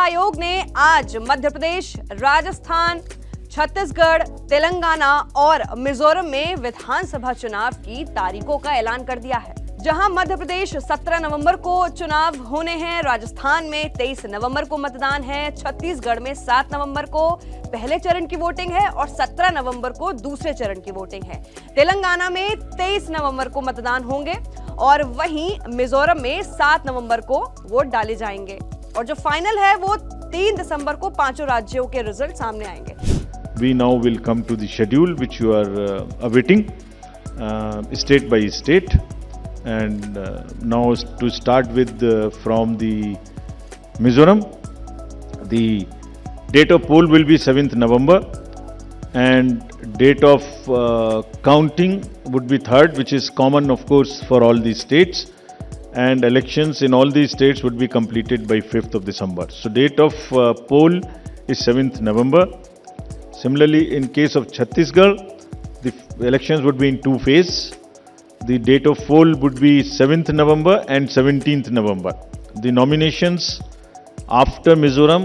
आयोग ने आज मध्य प्रदेश, राजस्थान, छत्तीसगढ़, तेलंगाना और मिजोरम में विधानसभा चुनाव की तारीखों का ऐलान कर दिया है। जहां मध्य प्रदेश 17 नवंबर को चुनाव होने हैं, राजस्थान में 23 नवंबर को मतदान है, छत्तीसगढ़ में 7 नवंबर को पहले चरण की वोटिंग है और 17 नवंबर को दूसरे चरण की वोटिंग है। तेलंगाना में 23 नवंबर को मतदान होंगे और वहीं मिजोरम में 7 नवंबर को वोट डाले जाएंगे और जो फाइनल है वो 3 दिसंबर को पांचों राज्यों के रिजल्ट सामने आएंगे। We now will come to the schedule which you are awaiting state by state, and now to start with from the Mizoram, the date of poll will be 7th November and date of counting would be 3rd, which is common of course for all these states, and elections in all these states would be completed by 5th of December. So date of poll is 7th November. Similarly, in case of Chhattisgarh, the elections would be in 2 phases. The date of poll would be 7th November and 17th November. The nominations after Mizoram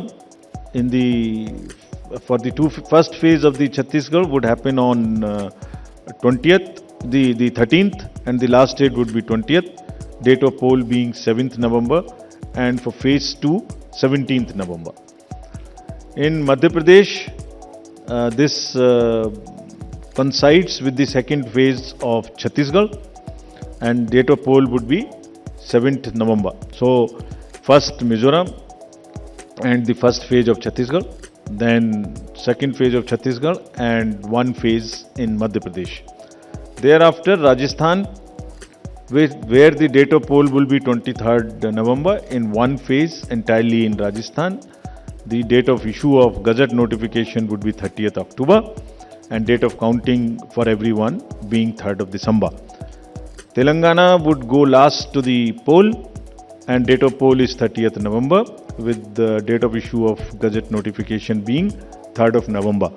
for the first phase of the Chhattisgarh would happen on 20th, the 13th, and the last date would be 20th. Date of poll being 7th November, and for phase 2, 17th November. In Madhya Pradesh, this coincides with the second phase of Chhattisgarh, and date of poll would be 7th November. So first Mizoram and the first phase of Chhattisgarh, then second phase of Chhattisgarh and one phase in Madhya Pradesh. Thereafter Rajasthan, where the date of poll will be 23rd November in one phase entirely in Rajasthan. The date of issue of Gazette notification would be 30th October and date of counting for everyone being 3rd of December. Telangana would go last to the poll and date of poll is 30th November with the date of issue of Gazette notification being 3rd of November.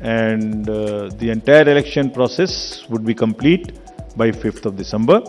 And the entire election process would be complete by 5th of December.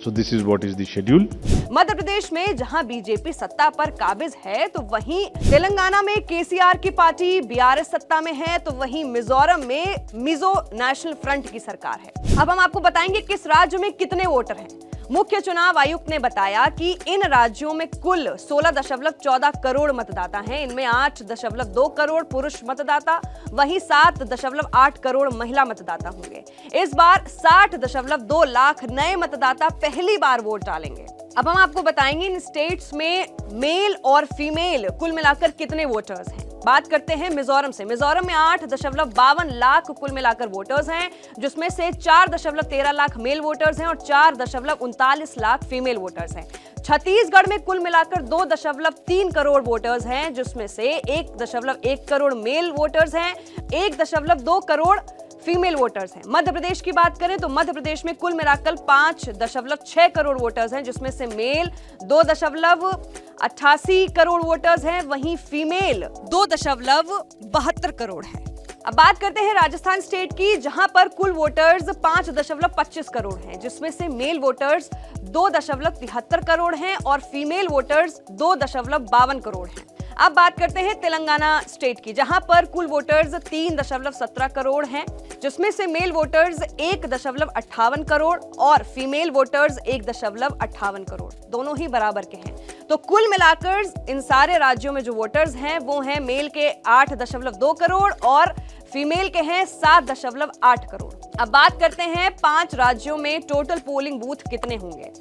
So this is what is the schedule. Madhya Pradesh में जहां BJP सत्ता पर काबिज है तो वहीं तेलंगाना में केसीआर की पार्टी बीआरएस सत्ता में है, तो वहीं मिजोरम में मिजो नेशनल फ्रंट की सरकार है। अब हम आपको बताएंगे किस राज्य में कितने वोटर हैं। मुख्य चुनाव आयुक्त ने बताया कि इन राज्यों में कुल 16.14 करोड़ मतदाता हैं। इनमें 8.2 करोड़ पुरुष मतदाता, वहीं 7.8 करोड़ महिला मतदाता होंगे। इस बार 60.2 लाख नए मतदाता पहली बार वोट डालेंगे। अब हम आपको बताएंगे इन स्टेट्स में मेल और फीमेल कुल मिलाकर कितने वोटर्स हैं। बात करते हैं मिजोरम से। मिजोरम में 8.52 लाख कुल मिलाकर वोटर्स हैं, जिसमें से 4.13 लाख मेल वोटर्स हैं और 4.39 लाख फीमेल वोटर्स हैं। छत्तीसगढ़ में कुल मिलाकर 2.3 करोड़ वोटर्स हैं, जिसमें से 1.1 करोड़ मेल वोटर्स हैं, 1.2 करोड़ फीमेल वोटर्स हैं। मध्य प्रदेश की बात करें तो मध्य प्रदेश में कुल मिलाकर 5.6 करोड़ वोटर्स हैं, जिसमें से मेल 2.88 करोड़ वोटर्स हैं, वहीं फीमेल 2.72 करोड़ है। अब बात करते हैं राजस्थान स्टेट की, जहां पर कुल वोटर्स 5.25 करोड़ हैं, जिसमें से मेल वोटर्स 2.73 करोड़ हैं और फीमेल वोटर्स 2.52 करोड़ हैं। अब बात करते हैं तेलंगाना स्टेट की, जहां पर कुल वोटर्स 3.17 करोड़ हैं, जिसमें से मेल वोटर्स 1.58 करोड़ और फीमेल वोटर्स 1.58 करोड़, दोनों ही बराबर के हैं। तो कुल मिलाकर इन सारे राज्यों में जो वोटर्स हैं वो हैं मेल के 8.2 करोड़ और फीमेल के हैं 7.8 करोड़। अब बात करते हैं 5 राज्यों में टोटल पोलिंग बूथ कितने होंगे।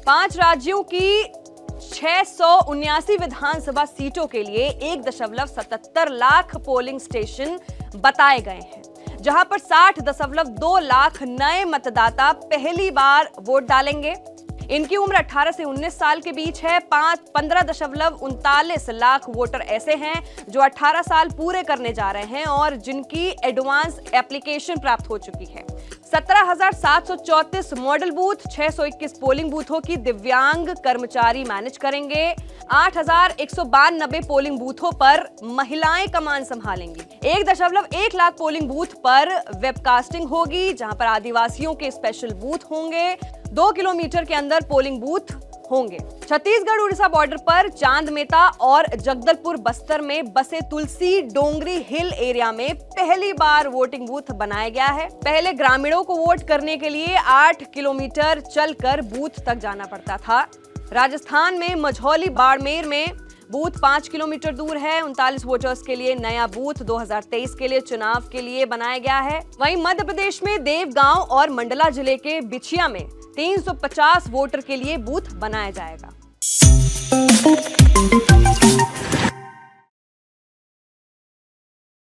5 राज्यों की 679 विधानसभा सीटों के लिए 1.77 लाख पोलिंग स्टेशन बताए गए हैं, जहां पर 60.2 लाख नए मतदाता पहली बार वोट डालेंगे। इनकी उम्र 18 से 19 साल के बीच है। 15.39 लाख वोटर ऐसे हैं जो 18 साल पूरे करने जा रहे हैं और जिनकी एडवांस एप्लीकेशन प्राप्त हो चुकी है। 17,734 मॉडल बूथ, 621 पोलिंग बूथों की दिव्यांग कर्मचारी मैनेज करेंगे। 8,192 पोलिंग बूथों पर महिलाएं कमान संभालेंगी। 1.1 लाख पोलिंग बूथ पर वेबकास्टिंग होगी, जहां पर आदिवासियों के स्पेशल बूथ होंगे। 2 किलोमीटर के अंदर पोलिंग बूथ होंगे। छत्तीसगढ़ उड़ीसा बॉर्डर पर चांदमेता और जगदलपुर बस्तर में बसे तुलसी डोंगरी हिल एरिया में पहली बार वोटिंग बूथ बनाया गया है। पहले ग्रामीणों को वोट करने के लिए 8 किलोमीटर चलकर बूथ तक जाना पड़ता था। राजस्थान में मझौली बाड़मेर में बूथ 5 किलोमीटर दूर है। 39 वोटर्स के लिए नया बूथ 2023 के लिए चुनाव के लिए बनाया गया है। वहीं मध्य प्रदेश में देवगांव और मंडला जिले के बिछिया में 350 वोटर के लिए बूथ बनाया जाएगा।